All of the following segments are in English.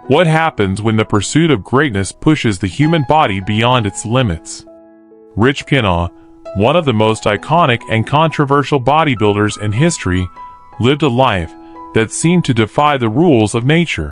What happens when the pursuit of greatness pushes the human body beyond its limits? Rich Piana, one of the most iconic and controversial bodybuilders in history, lived a life that seemed to defy the rules of nature.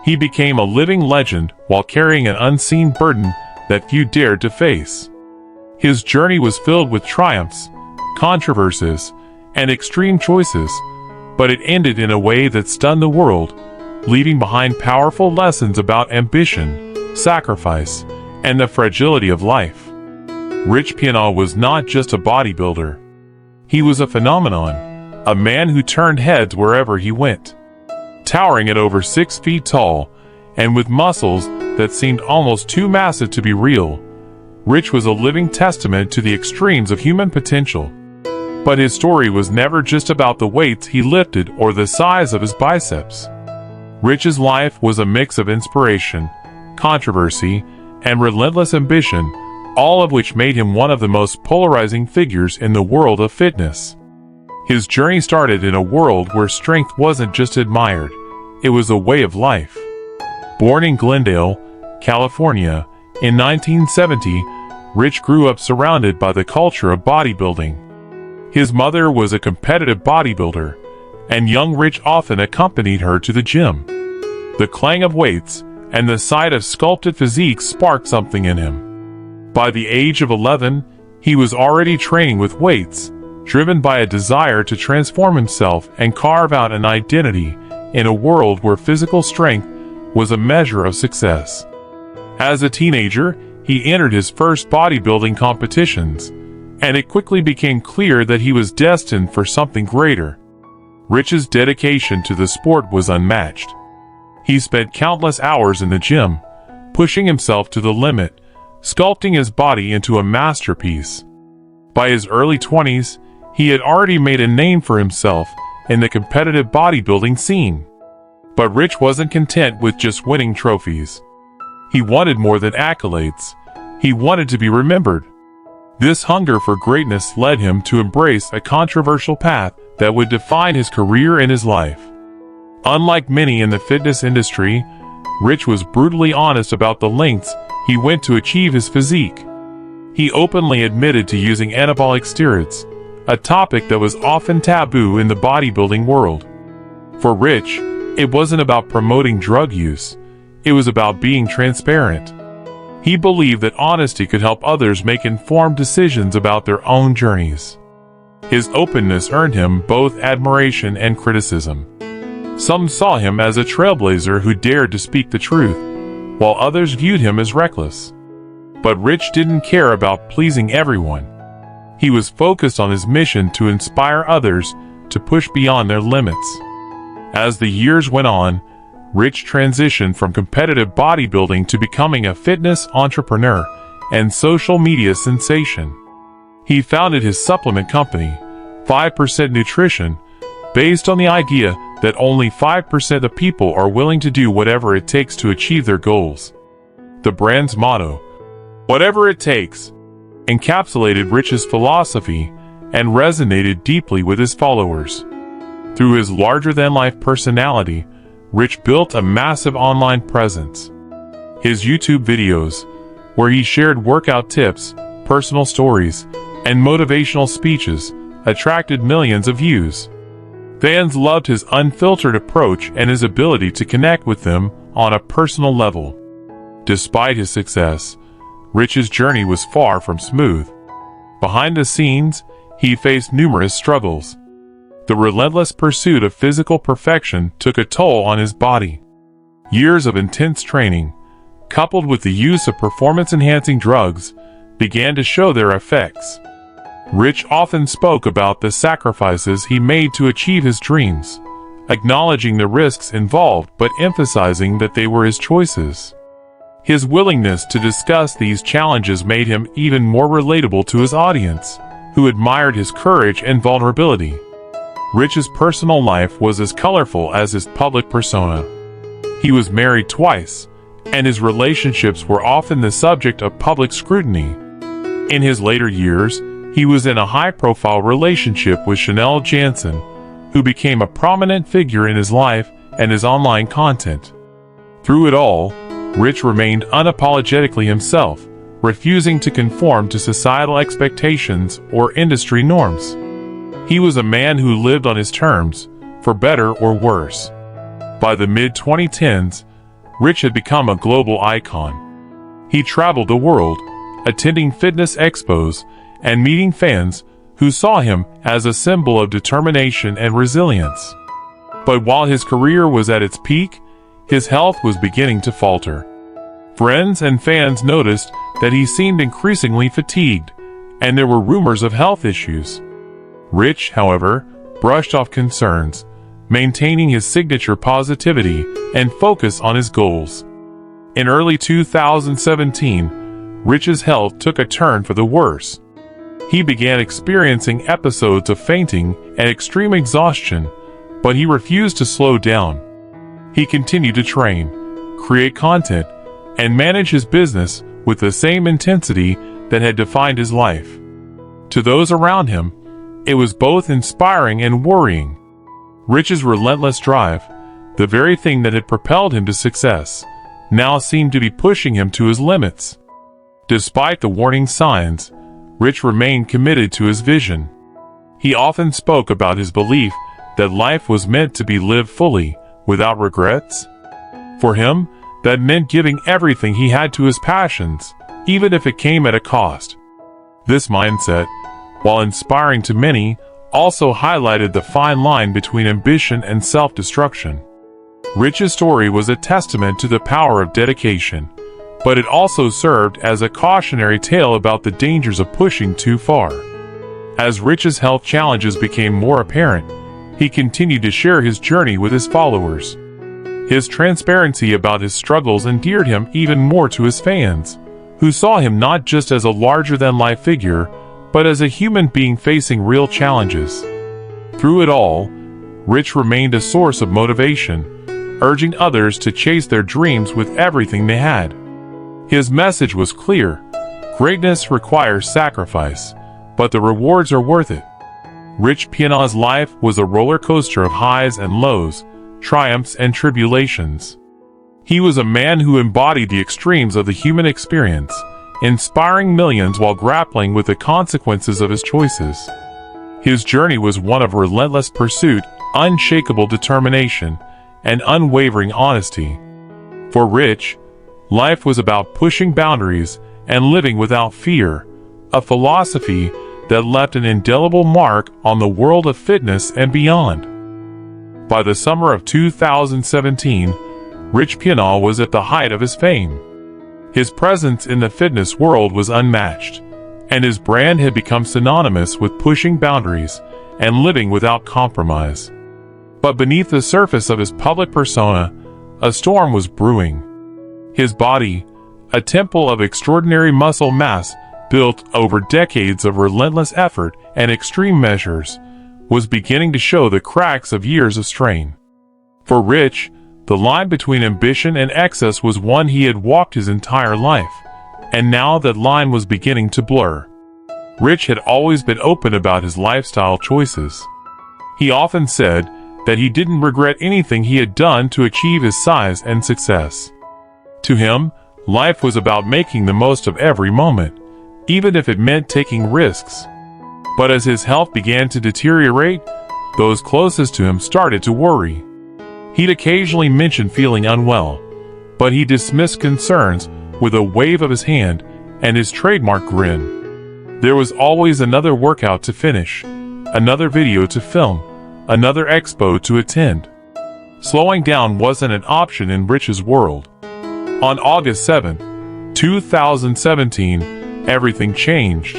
He became a living legend while carrying an unseen burden that few dared to face. His journey was filled with triumphs, controversies, and extreme choices, but it ended in a way that stunned the world, leaving behind powerful lessons about ambition, sacrifice, and the fragility of life. Rich Piana was not just a bodybuilder. He was a phenomenon, a man who turned heads wherever he went. Towering at over 6 feet tall, and with muscles that seemed almost too massive to be real, Rich was a living testament to the extremes of human potential. But his story was never just about the weights he lifted or the size of his biceps. Rich's life was a mix of inspiration, controversy, and relentless ambition, all of which made him one of the most polarizing figures in the world of fitness. His journey started in a world where strength wasn't just admired, it was a way of life. Born in Glendale, California, in 1970, Rich grew up surrounded by the culture of bodybuilding. His mother was a competitive bodybuilder, and young Rich often accompanied her to the gym. The clang of weights and the sight of sculpted physiques sparked something in him. By the age of 11, he was already training with weights, driven by a desire to transform himself and carve out an identity in a world where physical strength was a measure of success. As a teenager, he entered his first bodybuilding competitions, and it quickly became clear that he was destined for something greater. Rich's dedication to the sport was unmatched. He spent countless hours in the gym, pushing himself to the limit, sculpting his body into a masterpiece. By his early 20s, he had already made a name for himself in the competitive bodybuilding scene. But Rich wasn't content with just winning trophies. He wanted more than accolades. He wanted to be remembered. This hunger for greatness led him to embrace a controversial path that would define his career and his life. Unlike many in the fitness industry, Rich was brutally honest about the lengths he went to achieve his physique. He openly admitted to using anabolic steroids, a topic that was often taboo in the bodybuilding world. For Rich, it wasn't about promoting drug use, it was about being transparent. He believed that honesty could help others make informed decisions about their own journeys. His openness earned him both admiration and criticism. Some saw him as a trailblazer who dared to speak the truth, while others viewed him as reckless. But Rich didn't care about pleasing everyone. He was focused on his mission to inspire others to push beyond their limits. As the years went on, Rich transitioned from competitive bodybuilding to becoming a fitness entrepreneur and social media sensation. He founded his supplement company, 5% Nutrition, based on the idea that only 5% of people are willing to do whatever it takes to achieve their goals. The brand's motto, "Whatever it takes," encapsulated Rich's philosophy and resonated deeply with his followers. Through his larger-than-life personality, Rich built a massive online presence. His YouTube videos, where he shared workout tips, personal stories, and motivational speeches, attracted millions of views. Fans loved his unfiltered approach and his ability to connect with them on a personal level. Despite his success, Rich's journey was far from smooth. Behind the scenes, he faced numerous struggles. The relentless pursuit of physical perfection took a toll on his body. Years of intense training, coupled with the use of performance-enhancing drugs, began to show their effects. Rich often spoke about the sacrifices he made to achieve his dreams, acknowledging the risks involved but emphasizing that they were his choices. His willingness to discuss these challenges made him even more relatable to his audience, who admired his courage and vulnerability. Rich's personal life was as colorful as his public persona. He was married twice, and his relationships were often the subject of public scrutiny. In his later years, he was in a high-profile relationship with Chanel Jansen, who became a prominent figure in his life and his online content. Through it all, Rich remained unapologetically himself, refusing to conform to societal expectations or industry norms. He was a man who lived on his terms, for better or worse. By the mid-2010s, Rich had become a global icon. He traveled the world, attending fitness expos and meeting fans who saw him as a symbol of determination and resilience. But while his career was at its peak, his health was beginning to falter. Friends and fans noticed that he seemed increasingly fatigued, and there were rumors of health issues. Rich, however, brushed off concerns, maintaining his signature positivity and focus on his goals. In early 2017, Rich's health took a turn for the worse. He began experiencing episodes of fainting and extreme exhaustion, but he refused to slow down. He continued to train, create content, and manage his business with the same intensity that had defined his life. To those around him, it was both inspiring and worrying. Rich's relentless drive, the very thing that had propelled him to success, now seemed to be pushing him to his limits. Despite the warning signs, Rich remained committed to his vision. He often spoke about his belief that life was meant to be lived fully, without regrets. For him, that meant giving everything he had to his passions, even if it came at a cost. This mindset, while inspiring to many, also highlighted the fine line between ambition and self-destruction. Rich's story was a testament to the power of dedication, but it also served as a cautionary tale about the dangers of pushing too far. As Rich's health challenges became more apparent, he continued to share his journey with his followers. His transparency about his struggles endeared him even more to his fans, who saw him not just as a larger-than-life figure, but as a human being facing real challenges. Through it all, Rich remained a source of motivation, urging others to chase their dreams with everything they had. His message was clear: greatness requires sacrifice, but the rewards are worth it. Rich Piana's life was a roller coaster of highs and lows, triumphs and tribulations. He was a man who embodied the extremes of the human experience, inspiring millions while grappling with the consequences of his choices. His journey was one of relentless pursuit, unshakable determination, and unwavering honesty. For Rich, life was about pushing boundaries and living without fear, a philosophy that left an indelible mark on the world of fitness and beyond. By the summer of 2017, Rich Piana was at the height of his fame. His presence in the fitness world was unmatched, and his brand had become synonymous with pushing boundaries and living without compromise. But beneath the surface of his public persona, a storm was brewing. His body, a temple of extraordinary muscle mass built over decades of relentless effort and extreme measures, was beginning to show the cracks of years of strain. For Rich, the line between ambition and excess was one he had walked his entire life, and now that line was beginning to blur. Rich had always been open about his lifestyle choices. He often said that he didn't regret anything he had done to achieve his size and success. To him, life was about making the most of every moment, even if it meant taking risks. But as his health began to deteriorate, those closest to him started to worry. He'd occasionally mention feeling unwell, but he dismissed concerns with a wave of his hand and his trademark grin. There was always another workout to finish, another video to film, another expo to attend. Slowing down wasn't an option in Rich's world. On August 7, 2017, everything changed.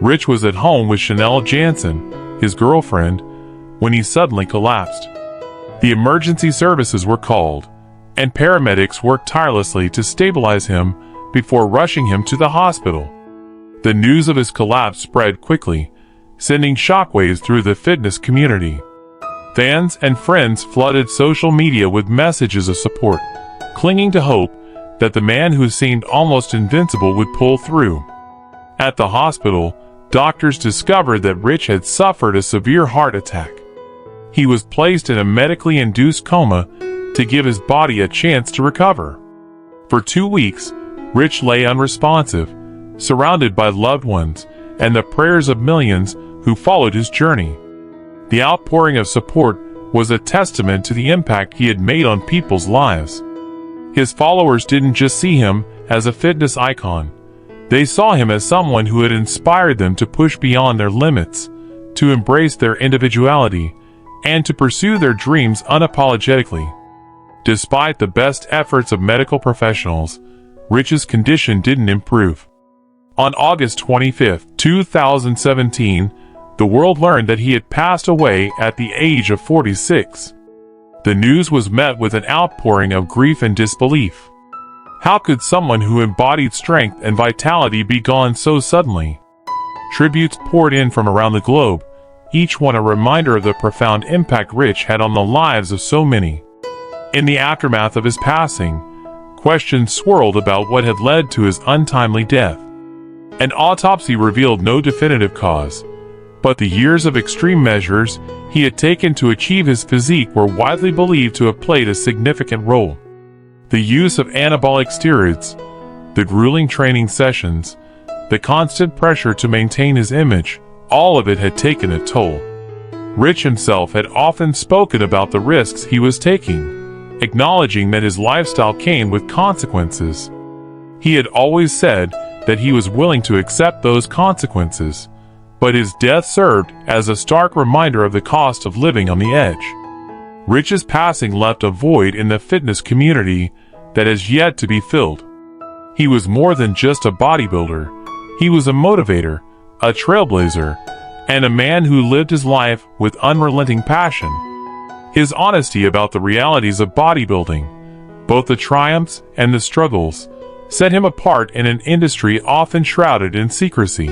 Rich was at home with Chanel Jansen, his girlfriend, when he suddenly collapsed. The emergency services were called, and paramedics worked tirelessly to stabilize him before rushing him to the hospital. The news of his collapse spread quickly, sending shockwaves through the fitness community. Fans and friends flooded social media with messages of support, clinging to hope that the man who seemed almost invincible would pull through. At the hospital, doctors discovered that Rich had suffered a severe heart attack. He was placed in a medically induced coma, to give his body a chance to recover. For 2 weeks, Rich lay unresponsive, surrounded by loved ones and the prayers of millions who followed his journey. The outpouring of support was a testament to the impact he had made on people's lives. His followers didn't just see him as a fitness icon. They saw him as someone who had inspired them to push beyond their limits, to embrace their individuality, and to pursue their dreams unapologetically. Despite the best efforts of medical professionals, Rich's condition didn't improve. On August 25, 2017, the world learned that he had passed away at the age of 46. The news was met with an outpouring of grief and disbelief. How could someone who embodied strength and vitality be gone so suddenly? Tributes poured in from around the globe, each one a reminder of the profound impact Rich had on the lives of so many. In the aftermath of his passing, questions swirled about what had led to his untimely death. An autopsy revealed no definitive cause, but the years of extreme measures he had taken to achieve his physique were widely believed to have played a significant role. The use of anabolic steroids, the grueling training sessions, the constant pressure to maintain his image, all of it had taken a toll. Rich himself had often spoken about the risks he was taking, acknowledging that his lifestyle came with consequences. He had always said that he was willing to accept those consequences, but his death served as a stark reminder of the cost of living on the edge. Rich's passing left a void in the fitness community that has yet to be filled. He was more than just a bodybuilder. He was a motivator, a trailblazer, and a man who lived his life with unrelenting passion. His honesty about the realities of bodybuilding, both the triumphs and the struggles, set him apart in an industry often shrouded in secrecy.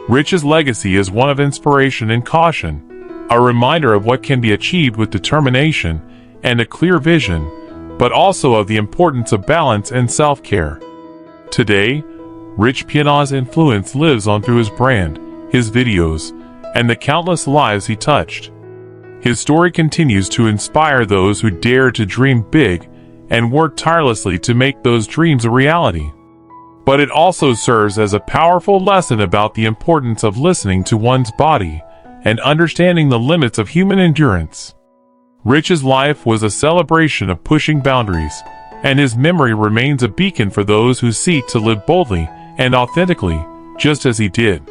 Rich's legacy is one of inspiration and caution, a reminder of what can be achieved with determination and a clear vision, but also of the importance of balance and self-care. Today, Rich Piana's influence lives on through his brand, his videos, and the countless lives he touched. His story continues to inspire those who dare to dream big and work tirelessly to make those dreams a reality. But it also serves as a powerful lesson about the importance of listening to one's body and understanding the limits of human endurance. Rich's life was a celebration of pushing boundaries, and his memory remains a beacon for those who seek to live boldly and authentically, just as he did.